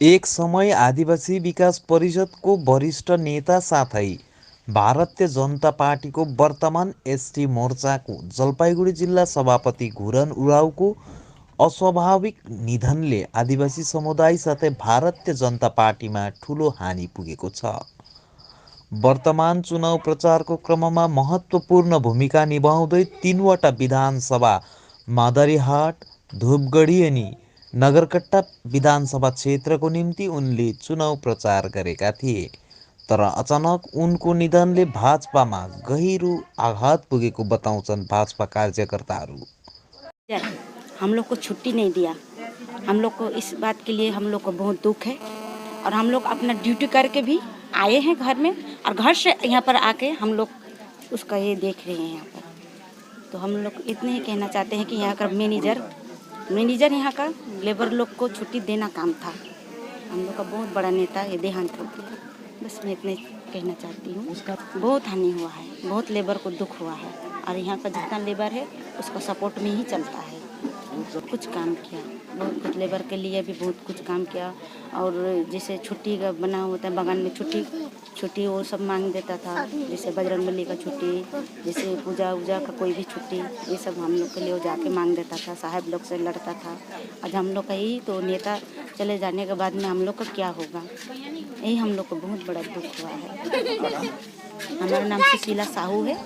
एक समय आदिवासी विकास परिषदको वरिष्ठ नेता साथै भारतीय जनता पार्टीको वर्तमान एसटी मोर्चाको जलपाइगुडी जिल्ला सभापति घुरन उरावको अस्वाभाविक निधनले आदिवासी समुदाय साथै भारतीय जनता पार्टीमा ठूलो हानि पुगेको छ। वर्तमान चुनाव प्रचारको क्रममा महत्त्वपूर्ण भूमिका निभाउँदै तीनवटा विधानसभा मादरीहाट, धुपगढी अनि नगरकट्टा विधानसभा क्षेत्रको निम्ति उनले चुनाव प्रचार गरेका थिए। तर अचानक उनको निधनले भाजपामा गहिरो आघात पुगेको बताउँछन् भाजपा कार्यकर्ताहरू। हम लोग को छुट्टी नहीं दिया। हम लोग को इस बात के लिए हम लोग को बहुत दुख है और हम लोग अपना ड्यूटी करके भी आए हैं घर में और घर से यहाँ पर आके हम लोग उसका ये देख रहे हैं यहाँ पर। तो हम लोग इतने ही कहना चाहते हैं कि यहाँ का मैनेजर यहाँ का लेबर लोग को छुट्टी देना काम था। हम लोग का बहुत बड़ा नेता ये देहांत हो गया। बस मैं इतने कहना चाहती हूँ। उसका बहुत हानि हुआ है, बहुत लेबर को दुख हुआ है और यहाँ का जितना लेबर है उसका सपोर्ट में ही चलता है। कुछ काम किया, बहुत कुछ लेबर के लिए भी बहुत कुछ काम किया। और जैसे छुट्टी का बना होता है बगान में छुट्टी वो सब मांग देता था। जैसे बजरंगबली का छुट्टी, जैसे पूजा उजा का कोई भी छुट्टी, ये सब हम लोग के लिए वो जाके मांग देता था। साहब लोग से लड़ता था। आज हम लोग का ही तो नेता चले जाने के बाद में हम लोग का क्या होगा, यही हम लोग को बहुत बड़ा दुख हुआ है। हमारा नाम सुशीला साहू है।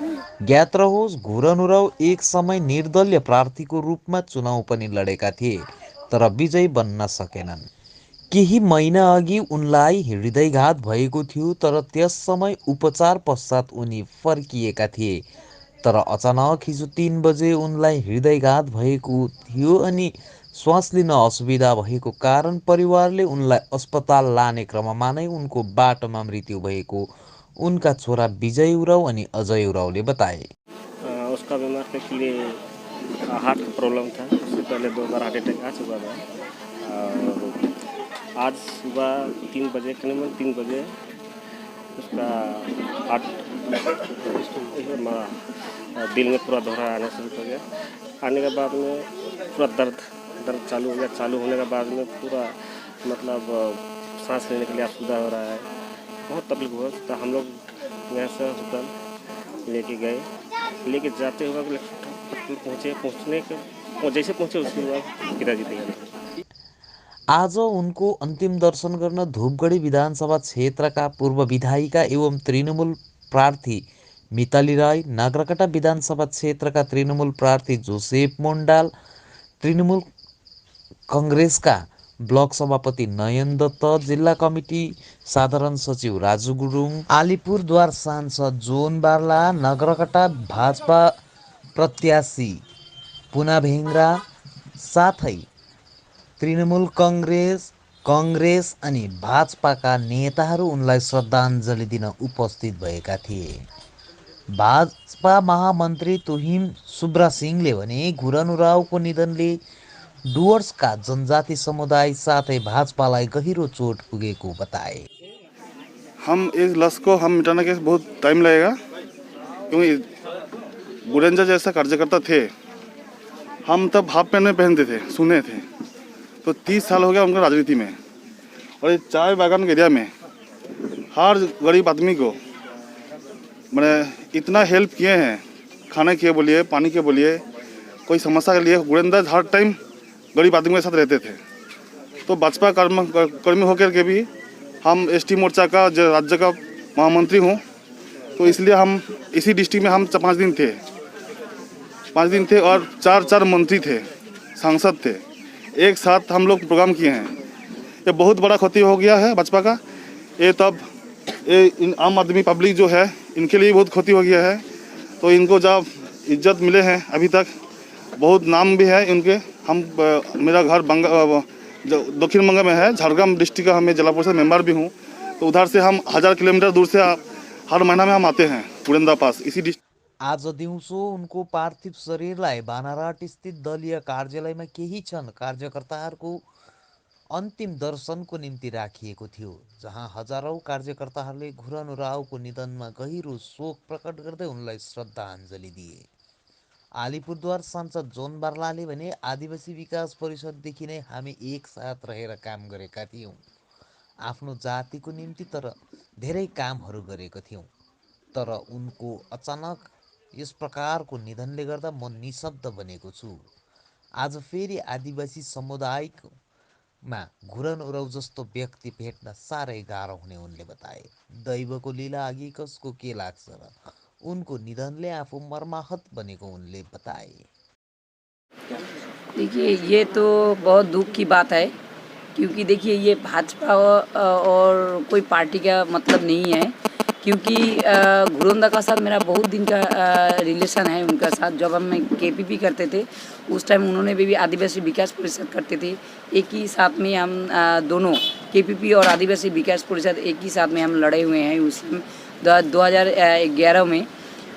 ज्ञात रहोस् घुरन उराव एक समय निर्दलीय प्रार्थीको रूपमा चुनाव पनि लडेका थिए, तर विजयी बन्न सकेनन्। केही महिना अघि उनलाई हृदयघात भएको थियो, तर त्यस समय उपचार पश्चात उनी फर्किएका थिए। तर अचानक हिजो 3 बजे उनलाई हृदयघात भएको थियो अनि श्वास लिन असुविधा भएको कारण परिवारले उनलाई अस्पताल लाने क्रममा नै उनको बाटोमा मृत्यु भएको उनका छोरा विजय उराव अनि अजय उरावले बताए। उसका बीमार के लिए हार्ट का प्रॉब्लम था। उससे पहले 2 बार हार्ट अटैक आ चुका था। और आज सुबह 3 बजे, करीबन 3 बजे उसका हार्ट दिल में पूरा दौरा आना शुरू हो गया। आने के बाद में पूरा दर्द चालू हो गया। चालू होने के बाद में पूरा मतलब सांस लेने के लिए असुविधा हो रहा है। बहुत तकलीफ हुआ। तो हम लोग यहाँ से होटल लेके गए। लेके जाते हुए जैसे पहुँचे उसके बाद पिताजी तैयार। आज उनको अन्तिम दर्शन गर्न धुपगढी विधानसभा क्षेत्रका पूर्व विधायिका एवं तृणमूल प्रार्थी मिताली राई, नागरकटा विधानसभा क्षेत्रका तृणमूल प्रार्थी जोसेफ मोन्डाल, तृणमूल कङ्ग्रेसका ब्लक सभापति नयन दत्त, जिल्ला कमिटी साधारण सचिव राजु गुरुङ, अलिपुरद्वार सांसद जोन बार्ला, नगरकटा भाजपा प्रत्याशी पुना भेङ्ग्रा साथै तृणमूल कङ्ग्रेस अनि भाजपाका नेताहरू उनलाई श्रद्धाञ्जली दिन उपस्थित भएका थिए। भाजपा महामन्त्री तुहिम सुब्रा सिंहले भने घुरन उरावको निधनले डुवर्सका जनजाति समुदाय साथै भाजपालाई गहिरो चोट पुगेको बताए। हम इस लक्ष्य को हम मिटाने के बहुत टाइम लगेगा, क्योंकि गुरेंजा जैसा कार्यकर्ता थे। हम तब हाफ पैंट में पहनते थे, सुने थे। तो 30 साल हो गया उनका राजनीति में। और ये चाय बागान के एरिया में हर गरीब आदमी को मैंने इतना हेल्प किए हैं, खाने के बोलिए, पानी के बोलिए, कोई समस्या के लिए गुरेंदा हर टाइम गरीब आदमी के साथ रहते थे। तो भाजपा कर्मी होकर के भी हम एसटी मोर्चा का राज्य का महामंत्री हूँ। तो इसलिए हम इसी डिस्ट्रिक्ट में हम 5 दिन थे। 5 दिन थे और 4 मंत्री थे, सांसद थे। एक साथ हम लोग प्रोग्राम किए हैं। ये बहुत बड़ा क्षति हो गया है भाजपा का। इन आम आदमी पब्लिक जो है इनके लिए बहुत क्षति हो गया है। तो इनको जब इज्जत मिले हैं अभी तक, बहुत नाम भी है इनके। मेरा घर दक्षिण बंगाल में है, झारग्राम डिस्ट्रिक्ट का। हमें जिला परिषद मेंबर भी हूँ। तो उधर से हम 1000 किलोमीटर दूर से हर महीना में हम आते हैं गुरेंदा पास इसी डिस्ट्रिक्ट। आज दिउँसो उनको पार्थिव शरीरलाई बानारहाट स्थित दलीय कार्यालयमा केही क्षण कार्यकर्ताहरूको अन्तिम दर्शनको निम्ति राखिएको थियो, जहाँ हजारौं कार्यकर्ताहरूले घुरन उरावको निधनमा गहिरो शोक प्रकट गर्दै उनलाई श्रद्धाञ्जली दिए। अलिपुरद्वार सांसद जोन बार्लाले भने आदिवासी विकास परिषददेखि नै हामी एक साथ रहेर काम गरेका थियौँ। आफ्नो जातिको निम्ति तर धेरै कामहरू गरेको थियौँ। तर उनको अचानक यस प्रकारको निधनले गर्दा म निशब्द बनेको छु। आज फेरि आदिवासी समुदायमा घुरन उराव जस्तो व्यक्ति भेट्न साह्रै गाह्रो हुने उनले बताए। दैवको लीला अघि कसको के लाग्छ र उनको निधनले आफू मर्माहत बनेको उनले बताए। देखिए, ये तो बहुत दुख की बात है, क्योंकि देखिए ये भाजपा और कोई पार्टी का मतलब नहीं है, क्योंकि घुरंदा का साथ मेरा बहुत दिन का रिलेशन है उनका साथ। जब हम केपीपी करते थे उस टाइम उन्होंने भी आदिवासी विकास परिषद करते थे। एक ही साथ में हम दोनों केपीपी और आदिवासी विकास परिषद एक ही साथ में हम लड़े हुए हैं उस समय 2011 में।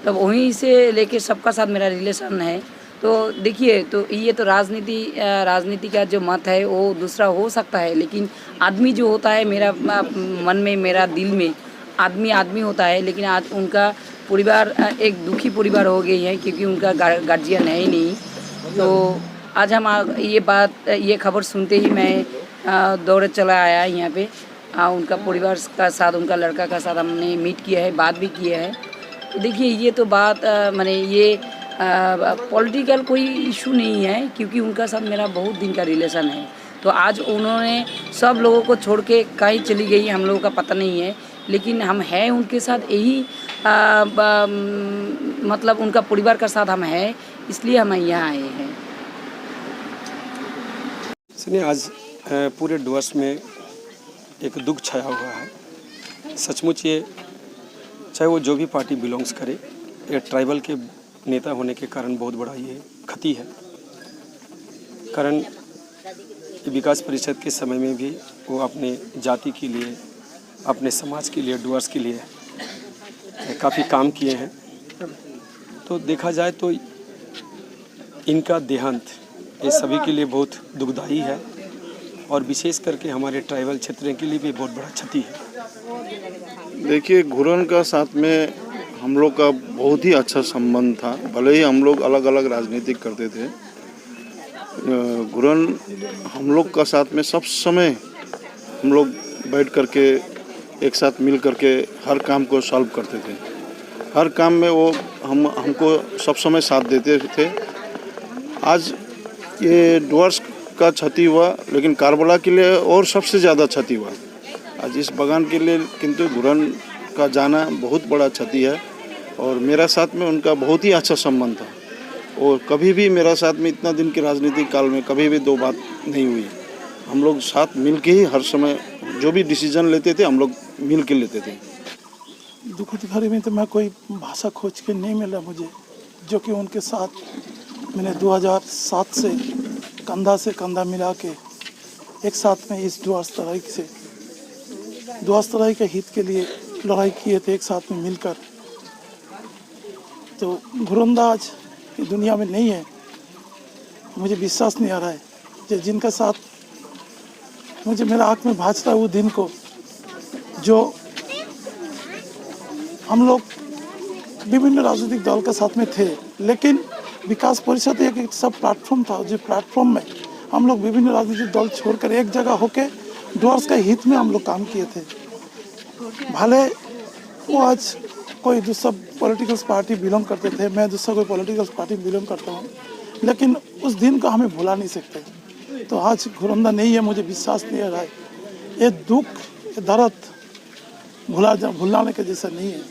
तब वहीं से लेके सबका साथ मेरा रिलेशन है। तो देखिए, तो ये तो राजनीति का जो मत है वो दूसरा हो सकता है, लेकिन आदमी जो होता है, मेरा मन में, मेरा दिल में आदमी होता है। लेकिन आज उनका परिवार एक दुखी परिवार हो गई है, क्योंकि उनका गार्जियन है ही नहीं। तो आज हम ये खबर सुनते ही मैं दौड़े चला आया यहाँ पे। उनका परिवार का साथ, उनका लड़का का साथ हमने मीट किया है, बात भी किया है। तो देखिए, ये तो बात माने ये पॉलिटिकल कोई इशू नहीं है, क्योंकि उनका साथ मेरा बहुत दिन का रिलेशन है। तो आज उन्होंने सब लोगों को छोड़ के कहीं चली गई, हम लोगों का पता नहीं है, लेकिन हम हैं उनके साथ। यही मतलब उनका परिवार का साथ हम हैं, इसलिए हम यहाँ आए हैं। सुनिए, आज पूरे डुअर्स में एक दुख छाया हुआ है। सचमुच ये, चाहे वो जो भी पार्टी बिलोंग्स करे, ये ट्राइबल के नेता होने के कारण बहुत बड़ा ये क्षति है। कारण विकास परिषद के समय में भी वो अपने जाति के लिए, अपने समाज के लिए, डुअर्स के लिए काफ़ी काम किए हैं। तो देखा जाए तो इनका देहांत ये सभी के लिए बहुत दुखदायी है, और विशेष करके हमारे ट्राइबल क्षेत्र के लिए भी बहुत बड़ा क्षति है। देखिए, घुरन का साथ में हम लोग का बहुत ही अच्छा संबंध था। भले ही हम लोग अलग अलग राजनीति करते थे, घुरन हम लोग का साथ में सब समय हम लोग बैठ करके एक साथ मिल करके हर काम को सॉल्व करते थे। हर काम में वो हमको सब समय साथ देते थे। आज ये डुअर्स का क्षति हुआ, लेकिन कारबला के लिए और सबसे ज़्यादा क्षति हुआ आज इस बगान के लिए। किंतु घुरन का जाना बहुत बड़ा क्षति है, और मेरा साथ में उनका बहुत ही अच्छा संबंध था। और कभी भी मेरा साथ में इतना दिन के राजनीतिक काल में कभी भी दो बात नहीं हुई। हम लोग साथ मिल के ही हर समय जो भी डिसीजन लेते थे हम लोग मिल के लेते थे। दुखद घड़ी में तो मैं कोई भाषा खोज के नहीं मिला मुझे, जो कि उनके साथ मैंने 2007 से कंधा मिला के एक साथ में इस डुअर्स तराई के हित के लिए लड़ाई किए थे, एक साथ में मिलकर। तो घुरंदा आज की दुनिया में नहीं है। मुझे विश्वास नहीं आ रहा है जिनका साथ मुझे मेरा आँख में भाजता है वो दिन को, जो हम लोग विभिन्न राजनीतिक दल के साथ में थे, लेकिन विकास परिषद एक सब प्लेटफॉर्म था, जो प्लेटफॉर्म में हम लोग विभिन्न राजनीतिक दल छोड़कर एक जगह होके डुअर्स के हित में हम लोग काम किए थे। भले वो आज कोई दूसरा पॉलिटिकल पार्टी बिलोंग करते थे, मैं दूसरा कोई पॉलिटिकल पार्टी बिलोंग करता हूँ, लेकिन उस दिन को हमें भुला नहीं सकते। तो आज घुरंदा नहीं है, मुझे विश्वास नहीं आ रहा है। ये दुख, ये दर्द भुलाने के जैसा नहीं है।